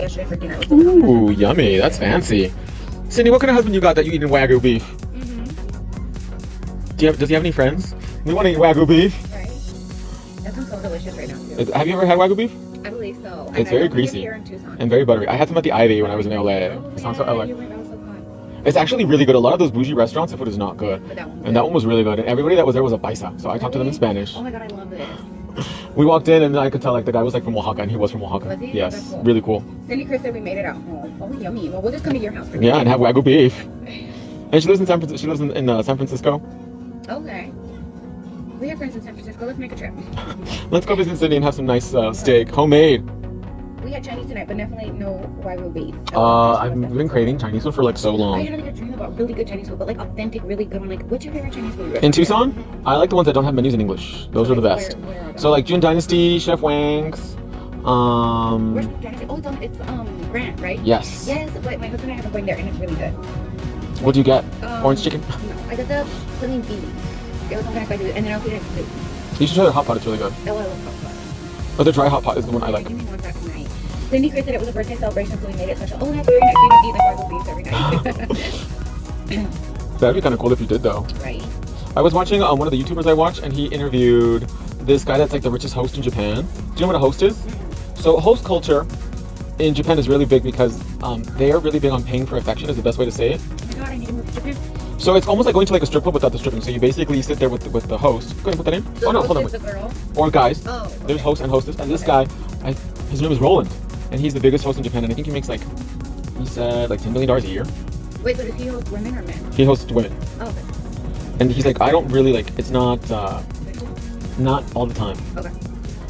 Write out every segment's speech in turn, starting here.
yesterday for dinner. Ooh, yummy. That's fancy. Cindy, what kind of husband you got that you eat in Wagyu beef? Does he have any friends? We want to eat Wagyu beef. Right. That sounds so delicious right now, too. Have you ever had Wagyu beef? I believe so. It's very greasy and very buttery. I had some at the Ivy when I was in LA. It sounds so LA. It's actually really good. A lot of those bougie restaurants, the food is not good. And that one was really good. And everybody that was there was a paisa. So I talked to them in Spanish. Oh my god, I love this. We walked in and I could tell like the guy was like from Oaxaca, and he was from Oaxaca. Was he? Yes, Cool. really cool. Cindy Chris said we made it at home. Oh, yummy. Well, we'll just come to your house. Yeah, and have Wagyu beef. And she lives in San Francisco. She lives in San Francisco. Okay. We have friends in San Francisco. Let's make a trip. Let's go visit Cindy and have some nice steak, homemade. We had Chinese tonight, but definitely no Wagyu beef. I've been craving Chinese food for like so I long. had like a dream about really good Chinese food, but like authentic, really good one. Like, what's your favorite Chinese food? In Tucson, I like the ones that don't have menus in English. Those are the best. Where are So like Jun Dynasty, Chef Wang's. Where's Dynasty? Oh, it's Grant, right? Yes. Yes, but my husband and I have been going there, and it's really good. What do you get? Orange chicken? No, I got the plain beef. It was some kind of spicy, and then I also had soup. You should try their hot pot. It's really good. Oh, I love hot pot. But the dry hot pot is the one I like. Give me one that tonight. Cindy Chris said it was a birthday celebration, so we made it special. Oh, that's very nice. We would eat like Wagyu beef every night. That'd be kind of cool if you did though. Right. I was watching one of the YouTubers I watch, and he interviewed this guy that's like the richest host in Japan. Do you know what a host is? So host culture in Japan is really big because they are really big on paying for affection is the best way to say it. Oh my god, I need to move to Japan. So it's almost like going to like a strip club without the stripping. So you basically sit there with the host. Go ahead and put that in. So oh no, hold on. the girl? Or guys. Oh, okay. There's host and hostess. And this guy, his name is Roland. And he's the biggest host in Japan. And I think he makes like, he said like $10 million a year. Wait, so does he host women or men? He hosts women. Oh, okay. And he's like, I don't really like, it's not all the time. Okay.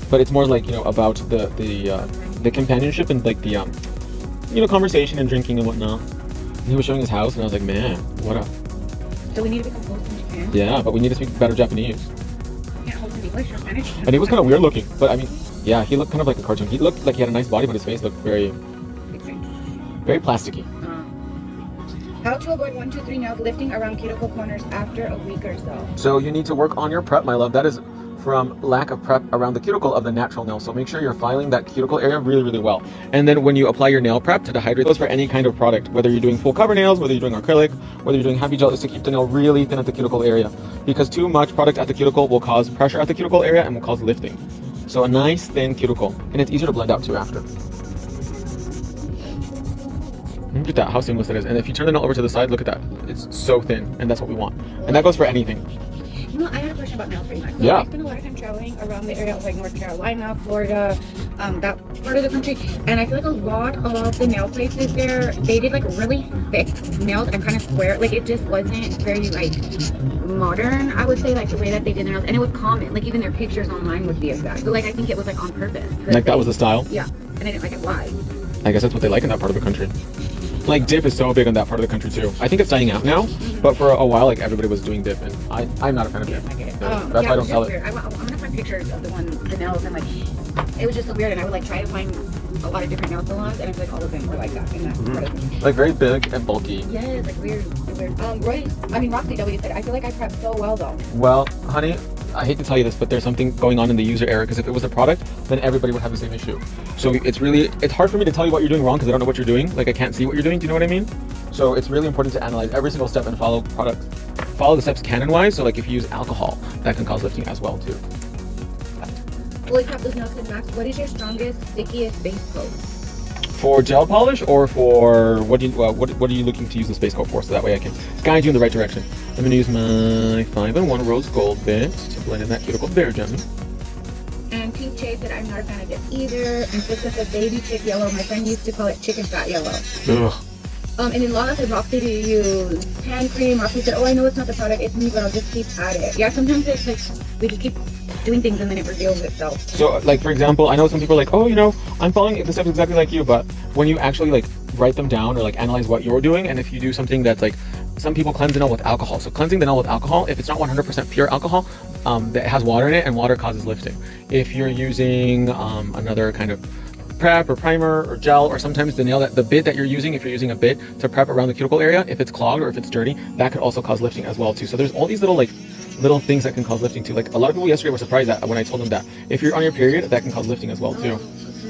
But it's more like, you know, about the companionship and like the, conversation and drinking and whatnot. And he was showing his house and I was like, man, what up? So we need to become hosts in Japan? Yeah, but we need to speak better Japanese. We can't host in English or Spanish? And he was kind of weird looking, but I mean, yeah, he looked kind of like a cartoon. He looked like he had a nice body, but his face looked very plasticky. How to avoid 1, 2, 3 nails lifting around cuticle corners after a week or so. So you need to work on your prep, my love. That is from lack of prep around the cuticle of the natural nail. So make sure you're filing that cuticle area really, really well. And then when you apply your nail prep to dehydrate, those for any kind of product, whether you're doing full cover nails, whether you're doing acrylic, whether you're doing happy gel, is to keep the nail really thin at the cuticle area. Because too much product at the cuticle will cause pressure at the cuticle area and will cause lifting. So a nice thin cuticle, and it's easier to blend out too after. Look at that, how seamless it is. And if you turn the nail over to the side, look at that. It's so thin, and that's what we want. And that goes for anything. You know, I had a question about nails for you, Max. So Yeah. I spent a lot of time traveling around the area of like North Carolina, Florida, that part of the country, and I feel like a lot of the nail places there, they did like really thick nails and kind of square. Like it just wasn't very like modern, I would say, like the way that they did their nails, and it was common. Like even their pictures online would be of that. So like I think it was like on purpose. Like that was the style? Yeah, and I didn't like it. Why? I guess that's what they like in that part of the country. Like dip is so big in that part of the country too. I think it's dying out now, but for a while, like everybody was doing dip, and I'm not a fan of dip. That's why I don't sell it. I'm gonna find pictures of the nails, and like it was just so weird. And I would like try to find a lot of different nail salons, and I feel like all of them were like that in that part of the country. Like very big and bulky. Yes, like weird. Roxy W said, I feel like I prepped so well though. Well, honey, I hate to tell you this, but there's something going on in the user error, because if it was a product, then everybody would have the same issue. So it's hard for me to tell you what you're doing wrong because I don't know what you're doing. Like I can't see what you're doing. Do you know what I mean? So it's really important to analyze every single step and follow the steps canon-wise. So like if you use alcohol, that can cause lifting as well too. Holy crap, those nails said, Max, what is your strongest, stickiest base coat? For gel polish or for what are you looking to use this base coat for? So that way I can guide you in the right direction. I'm going to use my 5-in-1 rose gold bit to blend in that cuticle very gently. And Pink Chase said, I'm not a fan of it either. And Siska said, baby chick yellow. My friend used to call it chicken fat yellow. Ugh. And then Lana said, Roxy, do you use hand cream? Roxy said, oh, I know it's not the product, it's me, but I'll just keep at it. Yeah, sometimes it's like, we just keep doing things and then it reveals itself. So like for example, I know some people are like, oh, I'm following the steps exactly like you, but when you actually like write them down or like analyze what you're doing, and if you do something that's like, some people cleanse the nail with alcohol. So cleansing the nail with alcohol, if it's not 100% pure alcohol, that has water in it, and water causes lifting. If you're using another kind of prep or primer or gel, or sometimes the bit that you're using, if you're using a bit to prep around the cuticle area, if it's clogged or if it's dirty, that could also cause lifting as well too. So there's all these little things that can cause lifting too. Like a lot of people yesterday were surprised that when I told them that if you're on your period, that can cause lifting as well too.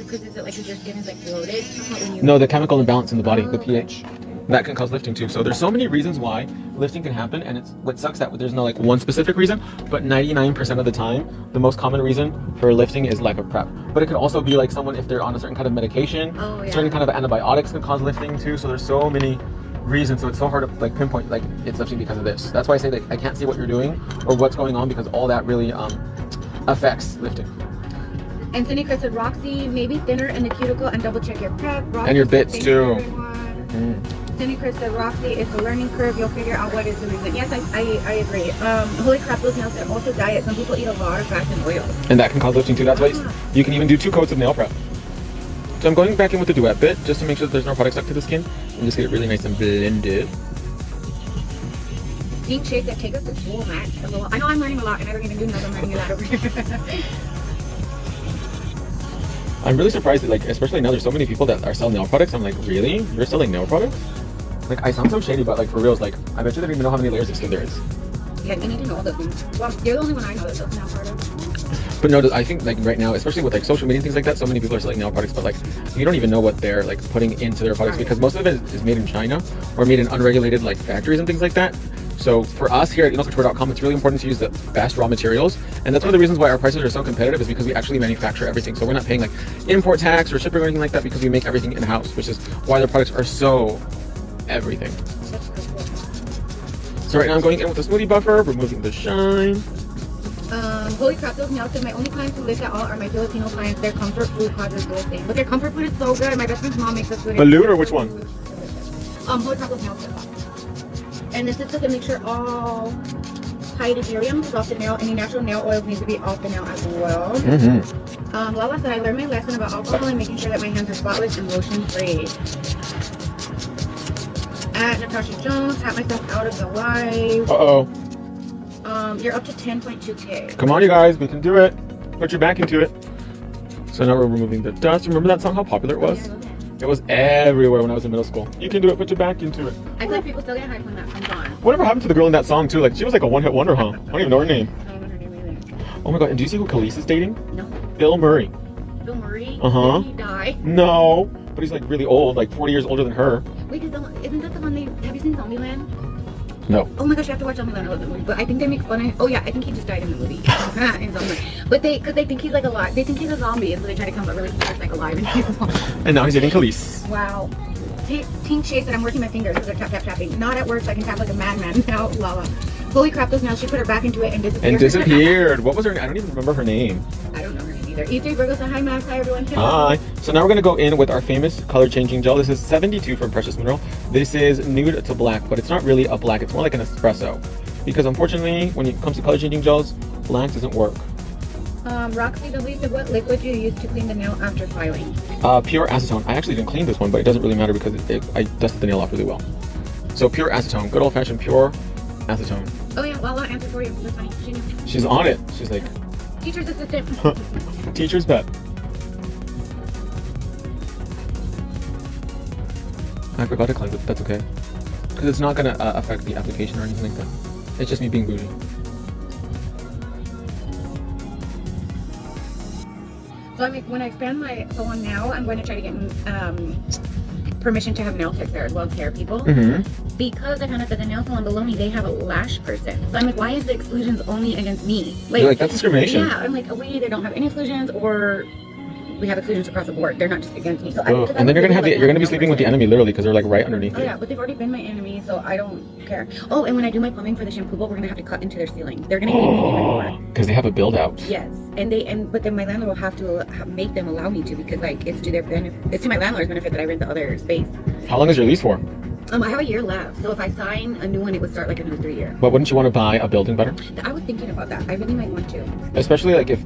because is it like 'cause your skin is like bloated? When you... No, the chemical imbalance in the body, the pH. That can cause lifting too. So there's so many reasons why lifting can happen, and it's what sucks that there's no like one specific reason, but 99% of the time, the most common reason for lifting is lack of prep. But it could also be like someone if they're on a certain kind of medication, certain kind of antibiotics can cause lifting too. So there's so many reasons. So it's so hard to like pinpoint like it's lifting because of this. That's why I say that I can't see what you're doing or what's going on because all that really affects lifting. And Cindy Chris said, Roxy, maybe thinner in the cuticle and double check your prep. Roxy, and your bits too. Cindy Chris said, Roxy, it's a learning curve. You'll figure out what is the reason. Yes, I agree. Holy crap, those nails said also diet. Some people eat a lot of fats and oils. And that can cause lifting too. That's why you can even do 2 coats of nail prep. So I'm going back in with the duet bit just to make sure that there's no product stuck to the skin and just get it really nice and blended. Team Shake that take us to school, Max. I know I'm learning a lot and I don't even do nothing. I'm learning a lot over here. I'm really surprised that, like, especially now there's so many people that are selling nail products. I'm like, really? You're selling nail products? Like, I sound so shady, but like for reals, like, I bet you they don't even know how many layers of skin there is. Yeah, you need to know all those things. Well, you're the only one I know that sells nail products. But no, I think like right now, especially with like social media and things like that, so many people are selling nail products, but like you don't even know what they're like putting into their products because most of it is made in China or made in unregulated like factories and things like that. So for us here at nailcouture.com, it's really important to use the best raw materials. And that's one of the reasons why our prices are so competitive is because we actually manufacture everything. So we're not paying like import tax or shipping or anything like that because we make everything in-house, which is why their products are so everything. So right now I'm going in with the smoothie buffer, removing the shine. Holy crap, those nails said my only clients who lift at all are my Filipino clients. Their comfort food causes lifting. But their comfort food is so good. My best friend's mom makes us food. Balut or which one? Holy crap, those nails said. And this is to make sure all pyrethrum is off the nail. Any natural nail oils need to be off the nail as well. Lala said, I learned my lesson about alcohol and making sure that my hands are spotless and lotion free. At Natasha Jones, tap myself out of the live. You're up to 10.2K. Come on, you guys, we can do it. Put your back into it. So now we're removing the dust. Remember that song, how popular it was? It was everywhere when I was in middle school. You can do it, put your back into it. I feel like people still get hyped when that comes on. Whatever happened to the girl in that song too? Like she was like a one-hit wonder, huh? I don't even know her name. I don't know her name either. Oh my god, and do you see who Khalees is dating? No. Bill Murray. Bill Murray? Uh-huh. Did he die? No, but he's like really old, like 40 years older than her. Wait, isn't that the one have you seen Zombieland? No. Oh my gosh, you have to watch Zombieland. I love the movie. But I think they make fun of, oh yeah, I think he just died in the movie. in Zombieland. But because they think he's like alive. They think he's a zombie, and so they try to come up really he's like alive and he's And now he's dating Khalees. Wow. Team Chase said I'm working my fingers because they're tapping. Not at work, so I can tap like a madman. Now, Lala. Holy crap, those nails. She put her back into it and disappeared. What was her name? I don't even remember her name. I don't know her name either. E3 Virgo said hi, Max. Hi, everyone. Hi. So now we're going to go in with our famous color changing gel. This is 72 from Precious Mineral. This is nude to black, but it's not really a black. It's more like an espresso. Because unfortunately, when it comes to color changing gels, black doesn't work. Roxy W said, what liquid do you use to clean the nail after filing? Pure acetone. I actually didn't clean this one, but it doesn't really matter because I dusted the nail off really well. So pure acetone. Good old-fashioned pure acetone. Oh yeah, Lala answered for you. That's funny. She knew. She's on it. She's like... Teacher's assistant. Teacher's pet. I forgot to cleanse it. That's okay. Because it's not going to affect the application or anything like that. It's just me being bougie. So I mean, when I expand my salon now, I'm going to try to get permission to have nail techs there as well as hair people. Because I found out that the nail salon below me, they have a lash person. So I'm like, why is the exclusions only against me? You're like, that's discrimination. Yeah, I'm like, oh, we either don't have any exclusions or we have exclusions across the board. They're not just against me. So and then you're gonna have you're gonna be sleeping with the enemy literally because they're like right underneath you. Yeah, but they've already been my enemy, so I don't care. Oh, and when I do my plumbing for the shampoo bowl, we're gonna have to cut into their ceiling. They're gonna pay me even more. Because they have a build out. Yes, but then my landlord will have to make them allow me to because like it's to their benefit. It's to my landlord's benefit that I rent the other space. How long is your lease for? I have a year left, so if I sign a new one, it would start like a new 3 year. But wouldn't you want to buy a building better? I was thinking about that. I really might want to. Especially like if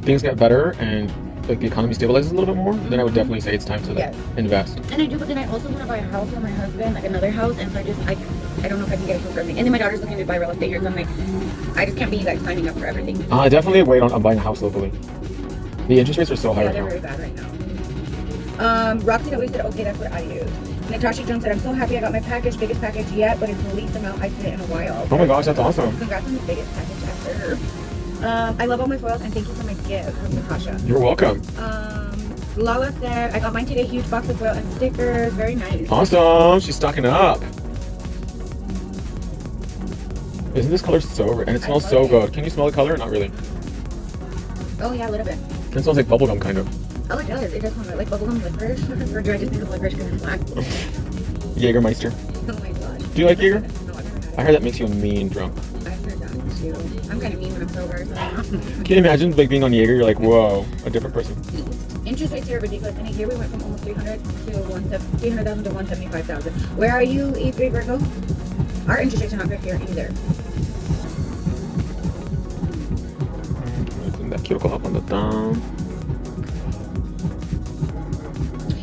things get better and like the economy stabilizes a little bit more, then I would definitely say it's time to invest. And I do, but then I also want to buy a house for my husband, like another house, and so I don't know if I can get a house for everything. And then my daughter's looking to buy real estate here, so I'm like, I just can't be like signing up for everything. Definitely wait on buying a house locally. The interest rates are so high right now. They're very bad right now. Roxy always said, okay, that's what I use. Natasha Jones said, I'm so happy I got my package, biggest package yet, but it's the least amount I've spent in a while. Oh my gosh, that's awesome. Congrats on the biggest package ever. I love all my foils and thank you for my gift from Natasha. You're welcome. Lala said, I got mine today, huge box of foil and stickers. Very nice. Awesome. She's stocking up. Isn't this color so... And it smells so good. Can you smell the color? Not really. Oh, yeah, a little bit. It smells like bubblegum, kind of. Oh, it does. It does smell like bubblegum licorice. Or do I just think of licorice because it's black? Jägermeister. Oh my gosh. Do you like Jaeger? No, I've never had it. I heard that makes you a mean drunk. I've heard that too. I'm kind of mean when I'm sober, so I don't know. Can you imagine like being on Jaeger? You're like, whoa, a different person. Interest rates here are ridiculous. In a year, we went from almost 300,000 to 175,000. Where are you, E3 Virgo? Our interest rates are not good here either. That cuticle up on the thumb.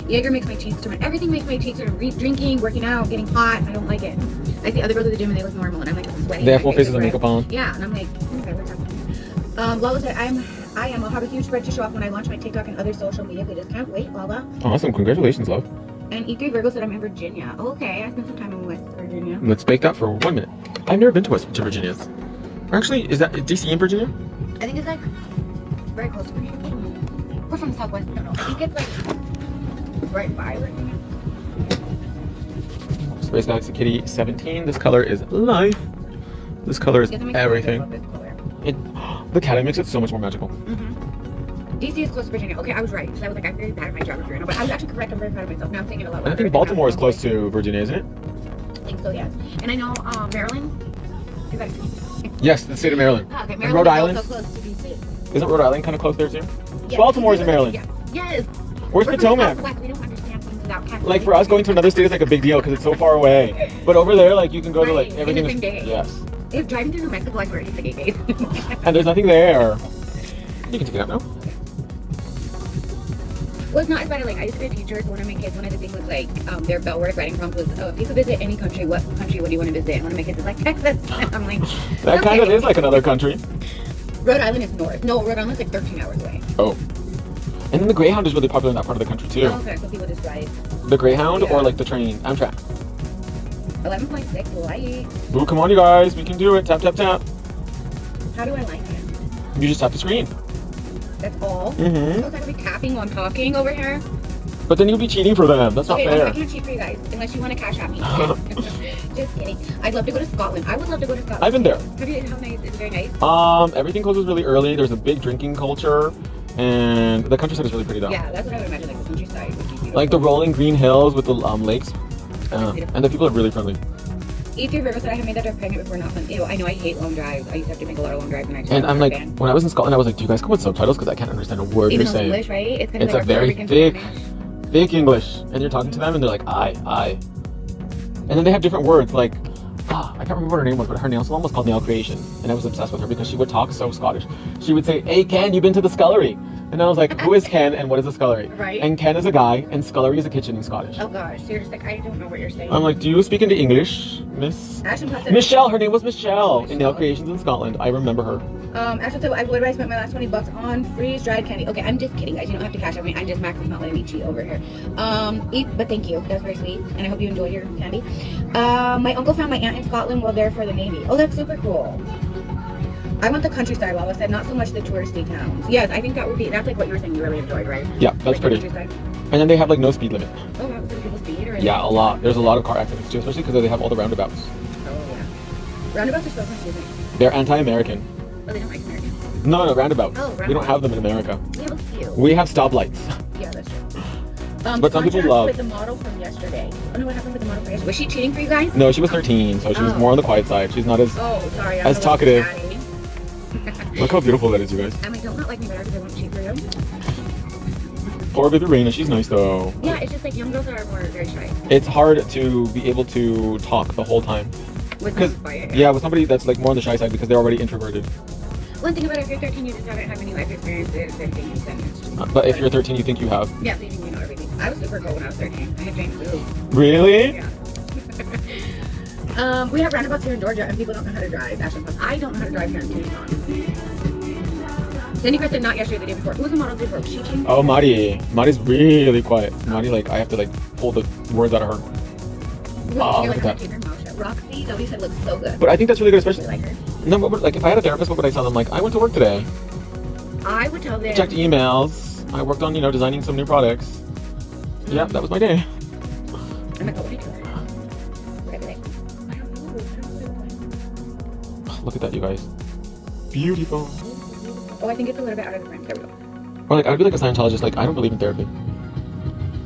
Jaeger makes my cheeks turn. Everything makes my cheeks turn. Drinking, working out, getting hot. I don't like it. I see other girls at the gym and they look normal, and I'm like sweating. They have full faces of makeup on. Yeah, and I'm like, okay, what's happening? Lola said, I'll have a huge spread to show off when I launch my TikTok and other social media pages. Can't wait, Lola. Awesome, congratulations, love. And E3 Virgo said I'm in Virginia. Okay, I spent some time in West Virginia. Let's bake that for 1 minute. I've never been to Virginia. Or actually, is that DC in Virginia? I think it's like very close to Virginia. We're from the Southwest. I don't know. I think it's like right by Virginia. Space Galaxy Kitty 17. This color is life. This color is everything. The cat makes it so much more magical. DC is close to Virginia. Okay, I was right. Because I was like, I'm very bad at my geography right now. But I was actually correct. I'm very proud of myself. Now I'm thinking a lot. I think Baltimore is close to Virginia, isn't it? I think so, yes. And I know Maryland. Is that yes, the state of Maryland. okay, And Maryland Rhode is Island. also close to DC. Isn't Rhode Island kind of close there too? Yes. Baltimore's in Maryland. Yes. Yes. Where's We're from the Potomac? Southwest. We don't understand things without calculating. Like for us, going to another state is like a big deal because it's so far away. But over there, like you can go to like Right, everything. in the same day. Yes. If driving through New Mexico, I swear it takes like 8 days. And there's nothing there. You can take it out now. Well, it's not as bad. Like, I used to be a teacher, so one of my kids, one of the things was like, their Bellword writing prompt was, if you could visit any country, what country would you want to visit? And one of my kids is like, Texas. And I'm like, That okay. kind of is like another country. Rhode Island is north. No, Rhode Island's like 13 hours away. Oh. And then the Greyhound is really popular in that part of the country too. Oh, okay, so people just ride. The Greyhound Yeah. or like the train, Amtrak. 11.6 light. Ooh, come on you guys, we can do it. Tap, tap, tap. How do I like it? You just tap the screen. That's all? Mm-hmm. So it's like be tapping on talking over here? But then you'll be cheating for them. That's not Okay, fair. I can't cheat for you guys, unless you want to cash at me. Just kidding. I'd love to go to Scotland. I would love to go to Scotland. I've been there. How nice? Is it very nice? Everything closes really early. There's a big drinking culture. And the countryside is really pretty though. Yeah, that's what I would imagine, like the countryside would be beautiful. Like the rolling green hills with the lakes. And the people are really friendly. E3 River said I had made that drive pregnant before, not fun. Ew, I know I hate long drives. I used to have to make a lot of long drives and I just And I'm like, fan. when I was in Scotland, I was like, do you guys come with subtitles? Because I can't understand a word Even you're saying. English, right? It's kind It's of a like very Puerto Rican thick, Spanish. thick English. And you're talking to them and they're like, I. And then they have different words like, I can't remember what her name was, but her nail salon was called Nail Creations. And I was obsessed with her because she would talk so Scottish. She would say, hey Ken, you been to the scullery? And I was like, who is Ken and what is a scullery? Right. And Ken is a guy and scullery is a kitchen in Scottish. Oh gosh, so you're just like, I don't know what you're saying. I'm like, do you speak into English, Miss? Ashton said, Michelle, her name was Michelle in Nail Creations in Scotland. I remember her. Ashton said, what did I spend my last $20 on? Freeze dried candy. Okay, I'm just kidding, guys. You don't have to cash out me. I'm just Max is not letting me cheat over here. But thank you. That was very sweet, and I hope you enjoy your candy. My uncle found my aunt in Scotland while there for the Navy. Oh, that's super cool. I want the countryside, Lala said, not so much the touristy towns. Yes, I think that would be, that's like what you were saying you really enjoyed, right? Yeah, that's Like the pretty. countryside. And then they have like no speed limit. Oh, wow, so people speed or Yeah, a lot. There's a lot of car accidents too, especially because they have all the roundabouts. Oh, yeah. Roundabouts are so confusing. They're anti-American. Oh, they don't like Americans. No, roundabouts. Oh, We don't roundabouts. have them in America. We have a few. We have stoplights. Yeah, that's true. But some people contrast love- with the model from yesterday. Oh no, what happened with the model from yesterday? Was she cheating for you guys? No, she was 13, so she was Oh. more on the quiet side. She's not as... Oh, sorry. I'm As a little talkative. catty. Look how beautiful that is, you guys. I'm like, don't like me better because I won't cheat for you. Poor baby Raina, she's nice though. Yeah, it's just like young girls are more very shy. It's hard to be able to talk the whole time. With Because, quiet. yeah, with somebody that's like more on the shy side because they're already introverted. One thing about it, if you're 13, you just haven't had any life experiences and things. And But if you're 13, you think you have. yeah, so you think you know everything. I was super cool when I was 13. I had giant boobs. Really? Yeah. We have roundabouts here in Georgia, and people don't know how to drive. Ashton Plus. I don't know how to drive here in Tucson. Cindy Chris said not yesterday, the day before. Who was the model before? Was she cheating? Oh, Mari. Mari's really quiet. Mari, like, I have to like pull the words out of her. Oh, You're look like, at that. keep your mouth shut. Roxy, Zoe said looks so good. But I think that's really good, I especially... like her. No, but like if I had a therapist, what would I tell them? Like, I went to work today, I would tell them. checked emails, I worked on, designing some new products. Yeah, that was my day. I'm like, oh, what are you doing? What are they? I don't know. Look at that, you guys. Beautiful. Oh, I think it's a little bit out of the frame. There we go. Or like, I would be like a Scientologist. Like, I don't believe in therapy.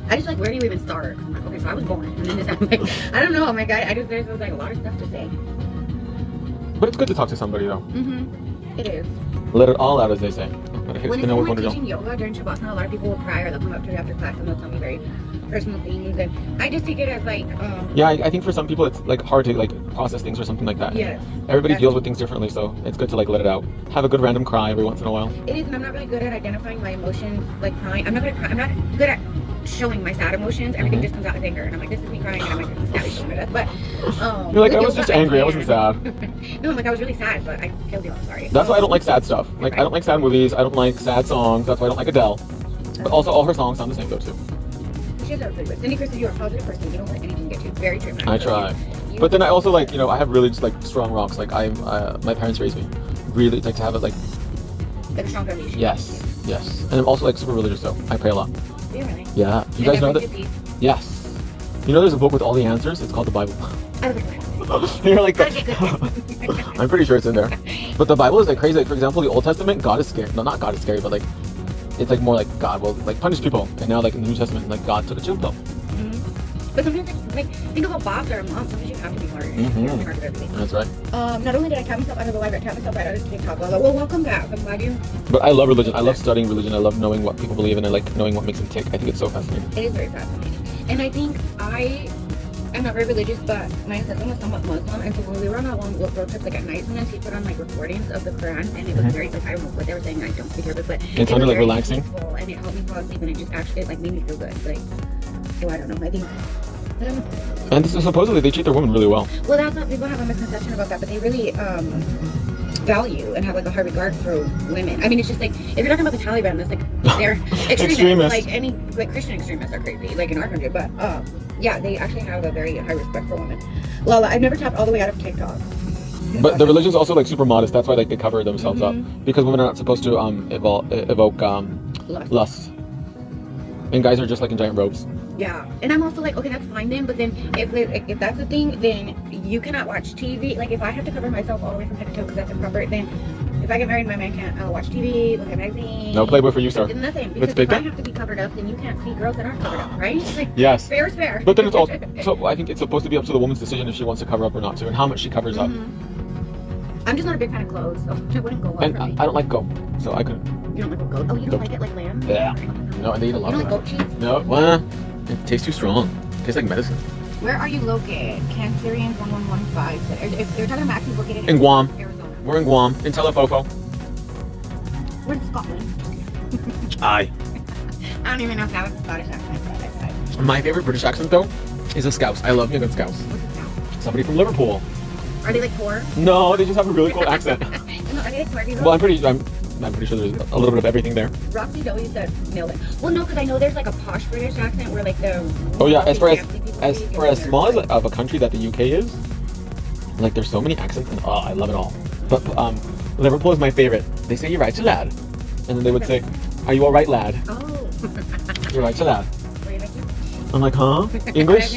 I just like, where do you even start? I'm like, okay, so I was born, and then this happened. Like, I don't know. Oh my god, there's like a lot of stuff to say. But it's good to talk to somebody, though. It is. Let it all out, as they say. But When it's like teaching yoga during Shavasana, a lot of people will cry or they'll come up to me after class and they'll tell me very personal things, and I just take it as like. Yeah, I think for some people it's like hard to like process things or something like that. Yes. Everybody deals with things differently, so it's good to like let it out. Have a good random cry every once in a while. It is, and I'm not really good at identifying my emotions, like crying. I'm not good at showing my sad emotions. Everything just comes out as anger, and I'm like, this is me crying, and I'm like, this is sad, showing it. But you're like, I was just angry. I wasn't sad. No, I'm like, I was really sad, but I killed you. I'm sorry. That's why I don't like sad stuff. Like, I don't like sad movies. I don't like sad songs. That's why I don't like Adele. But also, all her songs sound the same though too. She has a really good. Cindy Kristen, you're a positive person. You don't let anything get you. Very true. I try. But then I also like, I have really just like strong rocks. Like my parents raised me really like to have it like a strong foundation. Yes. And I'm also like super religious, so I pray a lot. Do you really? Yeah. You guys know that? Yes. There's a book with all the answers. It's called the Bible. I was like, You're like that. I'm pretty sure it's in there. But the Bible is like crazy. Like, for example, the Old Testament, God is scary. No, not God is scary, but like it's like more like God will like punish people. And now like in the New Testament, like God took a chill pill. But sometimes, like, think of a boss or a mom. Sometimes you have to be hard. That's right. Not only did I tap myself out of the library, I tapped myself out of TikTok. I was like, well, welcome back. I'm glad you. But I love religion. I love studying religion. I love knowing what people believe in and like knowing what makes them tick. I think it's so fascinating. It is very fascinating. And I think I'm not very religious, but my husband was somewhat Muslim, and so when we were on our long road trips, like at night, sometimes he put on like recordings of the Quran, and it was very like, I don't know what they were saying. I don't speak Arabic, but it sounded like relaxing. Peaceful, and it helped me fall asleep, and it just actually like made me feel good. Like, so I don't know. I think. And supposedly they treat their women really well. Well, that's not, people have a misconception about that, but they really value and have like a high regard for women. I mean, it's just like, if you're talking about the Taliban, that's like, they're extremists. Like any like Christian extremists are crazy, like in our country. But yeah, they actually have a very high respect for women. Lala, I've never tapped all the way out of TikTok. But the religion's also like super modest. That's why like they cover themselves up, because women are not supposed to evoke lust, and guys are just like in giant robes. Yeah, and I'm also like, okay, that's fine then, but then if that's the thing, then you cannot watch TV. Like, if I have to cover myself all the way from head to toe because that's improper, then if I get married, my man can't watch TV, look at magazines. No Playboy for you, sir. Nothing, because if I have to be covered up, then you can't see girls that aren't covered up, right? Like, yes. Fair is fair. But then it's also, so I think it's supposed to be up to the woman's decision if she wants to cover up or not, too, and how much she covers up. I'm just not a big fan of clothes, so I wouldn't go well and for me. I don't like goat, so I couldn't. You don't like goat? Oh, you don't like it like lamb? Yeah. No, and they eat a lot of that. You don't like goat cheese? No, well, it tastes too strong. It tastes like medicine. Where are you located? Cancerians 1115. If they're talking about Maxie's located in Guam. Arizona. We're in Guam, in Telefofo. We're in Scotland. Aye. I don't even know if that was a Scottish accent. My favorite British accent, though, is a Scouse. I love me a good Scouse. What's a Scouse? Somebody from Liverpool. Are they like poor? No, they just have a really cool accent. No, are they like poor people? Well, I'm pretty sure there's a little bit of everything there. Roxy Dowie said nailed it. Well, no, because I know there's like a posh British accent where like the. Oh yeah, as small of a country that the UK is, like there's so many accents and I love it all. But Liverpool is my favorite. They say you're right to lad, and then they would say, "Are you all right, lad?" Oh. You're right to lad. I'm like, huh? English?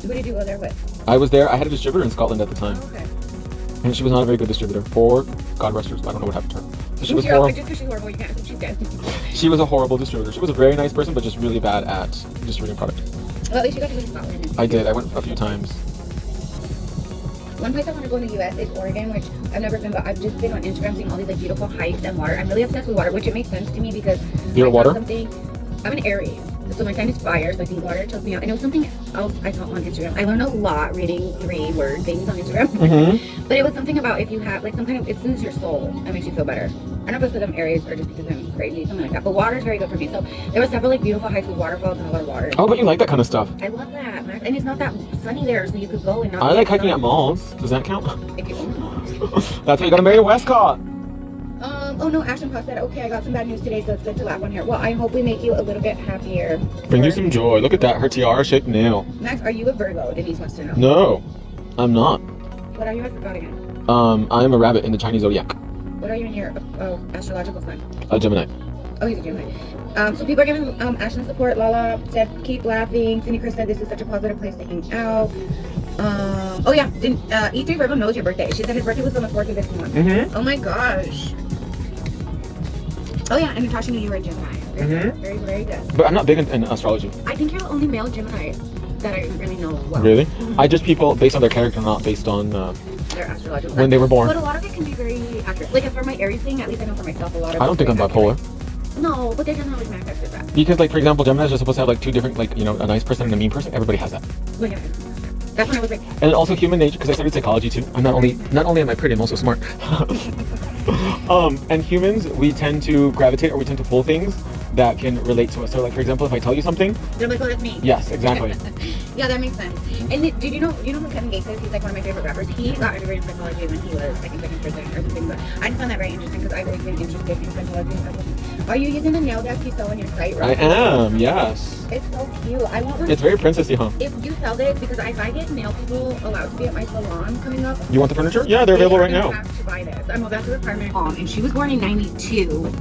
Who did you go there with? I was there. I had a distributor in Scotland at the time. Oh, okay. And she was not a very good distributor. Or, God rest her, I don't know what happened to her. So she was horrible. Just because she's horrible, you can't assume she's dead. She was a horrible distributor. She was a very nice person, but just really bad at distributing product. Well, at least you got to go to Scotland. I did. I went a few times. One place I want to go in the U.S. is Oregon, which I've never been, but I've just been on Instagram seeing all these like beautiful hikes and water. I'm really obsessed with water, which it makes sense to me because You're a water? I'm an Aries, so my sign is fire, so I think water tells me out. And it was something else I saw on Instagram. I learned a lot reading 3-word things on Instagram. But it was something about if you have like some kind of, it soothes your soul and makes you feel better. I don't know if it's because I'm Aries or just because I'm crazy, something like that. But water is very good for me. So there was several like beautiful hikes with waterfalls and a lot of water. Oh, but you like that kind of stuff. I love that, Max. And it's not that sunny there, so you could go and not. I like hiking at malls. Does that count? If you own malls. That's why you gotta marry a Westcott. Oh no, Ashton Potts said, okay, I got some bad news today, so it's good to laugh on here. Well, I hope we make you a little bit happier. Bring you some joy. Look at that, her tiara-shaped nail. Max, are you a Virgo? Denise wants to know. No, I'm not. What are you? I forgot again. I'm a rabbit in the Chinese zodiac. What are you in your astrological sign? A Gemini. Oh, he's a Gemini. So people are giving Ashton support. Lala said, keep laughing. Cindy Chris said, this is such a positive place to hang out. Oh yeah, E3 Virgo knows your birthday. She said his birthday was on the 4th of this month. Oh my gosh. Oh yeah, and Natasha knew you were a Gemini. Very, very good. But I'm not big in astrology. I think you're the only male Gemini that I really know well. Really? I judge people based on their character, not based on their astrological when they were born. But a lot of it can be very accurate. Like for my Aries thing, at least I know for myself a lot of I don't think I'm bipolar. No, but that doesn't always manifest as that. Because, like, for example, Geminis are supposed to have, like, two different, like, you know, a nice person and a mean person. Everybody has that. Look at it. That's when I was like... And also human nature, because I studied psychology, too. I'm not only am I pretty, I'm also smart. And humans, we tend to gravitate or we tend to pull things that can relate to us. So, like, for example, if I tell you something... They're like, oh, that's me. Yes, exactly. Yeah, that makes sense. And did you know who Kevin Gates is? He's like one of my favorite rappers. He got a degree in psychology when he was, I think, like in prison or something. But I just found that very interesting because I've always been interested in psychology. Are you using the nail desk you sell on your site, right? I am, yes. It's so cute. I want one. It's very princessy, huh? If you sell this, because if I get nail people allowed to be at my salon coming up. You want the furniture? Yeah, they're available right now. I have to buy this. I know that's a requirement. And she was born in 92.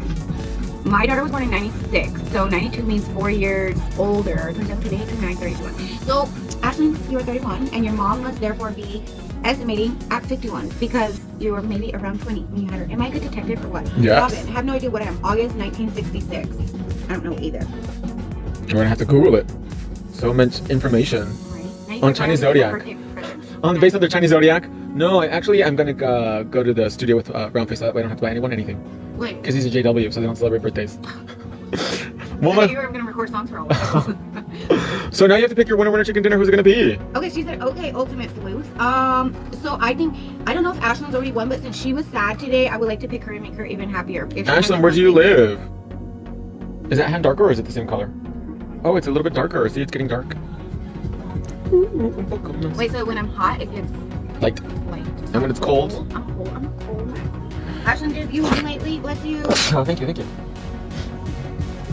My daughter was born in 96, so 92 means 4 years older. 27, 28, 29, 31. So, Ashley, you are 31, and your mom must therefore be estimating at 51 because you were maybe around 20 when you had her. Am I a good detective or what? Yes. Robin, have no idea what I am. August 1966. I don't know either. You're gonna have to Google it. So much information. Right. On Chinese zodiac. On the base of the Chinese zodiac? No, I'm gonna go to the studio with Roundface so that way I don't have to buy anyone anything. Wait. Because he's a JW, so they don't celebrate birthdays. Well, I thought you were gonna record songs for all of us. So now you have to pick your winner chicken dinner. Who's it gonna be? Okay, she said, okay, ultimate sleuth. So I don't know if Ashlyn's already won, but since she was sad today, I would like to pick her and make her even happier. Ashlyn, where do you live? Is that hand darker or is it the same color? Oh, it's a little bit darker. See, it's getting dark. Wait, so when I'm hot, it gets light. And when it's cold? I'm cold. Ashlyn, did you win lately? Bless you. Oh, thank you.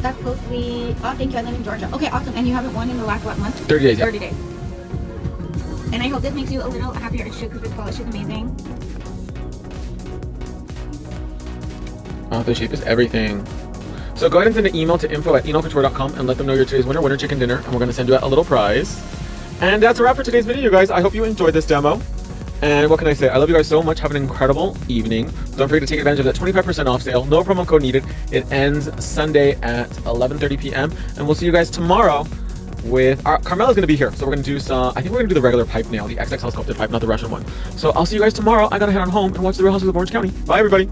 That's so sweet. Oh, thank you. I live in Georgia. Okay, awesome. And you haven't won in the last, what, month? 30 days, yeah. 30 days. And I hope this makes you a little happier. It should, because this polish is amazing. Oh, the shape is everything. So go ahead and send an email to info@enolcouture.com and let them know you're today's winner chicken dinner, and we're going to send you out a little prize. And that's a wrap for today's video, you guys. I hope you enjoyed this demo. And what can I say? I love you guys so much. Have an incredible evening. Don't forget to take advantage of that 25% off sale. No promo code needed. It ends Sunday at 11:30 p.m. And we'll see you guys tomorrow with Carmela's going to be here. So we're going to do some, I think we're going to do the regular pipe nail, the XXL sculpted pipe, not the Russian one. So I'll see you guys tomorrow. I got to head on home and watch The Real Housewives of Orange County. Bye, everybody.